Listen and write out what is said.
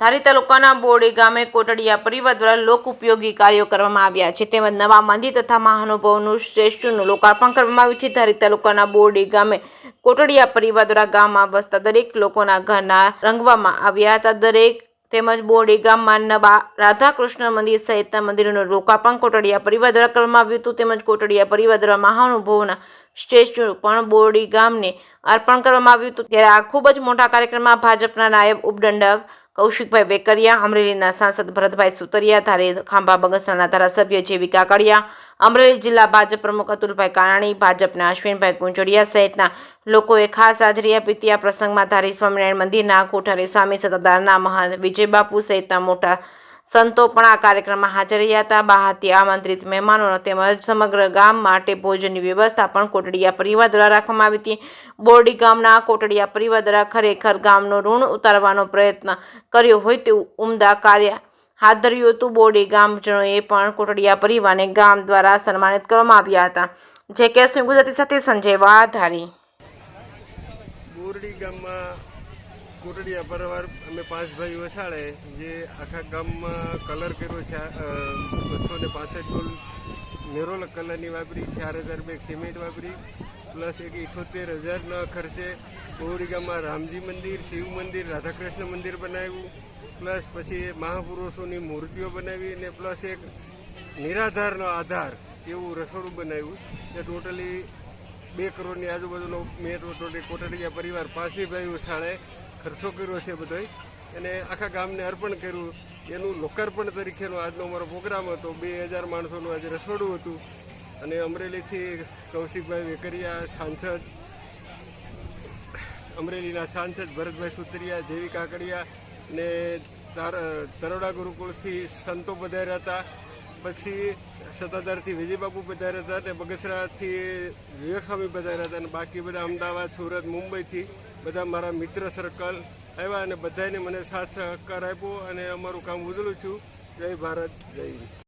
ધારી તાલુકાના બોરડી ગામે કોટડિયા પરિવાર દ્વારા લોક ઉપયોગી કાર્યો કરવામાં આવ્યા છે તેમજ નવા મંદિર તથા મહાનુભાવોનું સ્ટેચ્યુનું લોકાર્પણ કરવામાં આવ્યું છે। ધારી તાલુકાના બોરડી ગામે કોટડિયા પરિવાર દ્વારા ગામમાં વસતા દરેક લોકોના ઘરના રંગવામાં આવ્યા હતા। દરેક તેમજ બોરડી ગામમાં નવા રાધાકૃષ્ણ મંદિર સહિતના મંદિરોનું લોકાર્પણ કોટડિયા પરિવાર દ્વારા કરવામાં આવ્યું હતું તેમજ કોટડિયા પરિવાર દ્વારા મહાનુભાવોના સ્ટેચ્યુ પણ બોરડી ગામને અર્પણ કરવામાં આવ્યું હતું। ત્યારે આ ખૂબ જ મોટા કાર્યક્રમમાં ભાજપના નાયબ ઉપદંડક કૌશિકભાઈ વેકરિયા, અમરેલીના સાંસદ ભરતભાઈ સુતરિયા, ધારી ખાંભા બગસરાના ધારાસભ્ય જેવી કાકડિયા, અમરેલી જિલ્લા ભાજપ પ્રમુખ અતુલભાઈ કાણાણી, ભાજપના અશ્વિનભાઈ કુંજડિયા સહિતના લોકોએ ખાસ હાજરી આપી હતી। આ પ્રસંગમાં ધારી સ્વામિનારાયણ મંદિરના કોઠારી સ્વામી સત્તાધારના મહંત વિજયબાપુ સહિતના મોટા સંતો પણ આ કાર્યક્રમમાં હાજર રહ્યા હતા। બહારથી આમંત્રિત મહેમાનો તેમજ સમગ્ર ગામ માટે ભોજનની વ્યવસ્થા પણ કોટડિયા પરિવાર દ્વારા રાખવામાં આવી હતી। બોરડી ગામના કોટડિયા પરિવાર દ્વારા ખરેખર ગામનું ઋણ ઉતારવાનો પ્રયત્ન કર્યો હોય તેવું ઉમદા કાર્ય હાથ ધર્યું હતું। બોરડી ગામજનોએ પણ કોટડિયા પરિવારને ગામ દ્વારા સન્માનિત કરવામાં આવ્યા હતા। જે કેસની ગુજરાતી સાથે સંજય વાધારી। બોરડી ગામમાં કોટડિયા પરિવાર અમે 5 ભાઈ વસાડે જે આખા ગામમાં કલર કર્યો છે। 265 ડોલ મેરોલ કલરની વાપરી, 4000 બેગ સિમેન્ટ વાપરી, પ્લસ એક 78,000ના ખર્ચે બોરડી ગામમાં રામજી મંદિર, શિવ મંદિર, રાધાકૃષ્ણ મંદિર બનાવ્યું, પ્લસ પછી મહાપુરુષોની મૂર્તિઓ બનાવી અને પ્લસ એક નિરાધારનો આધાર એવું રસોડું બનાવ્યું। જે ટોટલી 2 કરોડની આજુબાજુનો મેં કોટડિયા પરિવાર 5 ભાઈઓ શાળે ખર્ચો કર્યો છે બધો અને આખા ગામને અર્પણ કર્યું। એનું લોકાર્પણ તરીકેનો આજનો અમારો પ્રોગ્રામ હતો। 2000 માણસોનું આજે રસોડું હતું અને અમરેલીથી કૌશિકભાઈ વેકરિયા સાંસદ, અમરેલીના સાંસદ ભરતભાઈ સુતરિયા, જેવી કાકડિયા ને તરોડા ગુરુકુળથી સંતો પધાર્યા હતા, પછી સત્તાધારથી વિજયબાપુ પધાર્યા હતા અને બગસરાથી વિવેક સ્વામી પધાર્યા હતા અને બાકી બધા અમદાવાદ, સુરત, મુંબઈથી બધા મારા મિત્ર સર્કલ આવ્યા અને બધાને મને સાથ સહકાર આપ્યો અને અમારું કામ ઉજળું છું। જય ભારત, જય હિન્દ।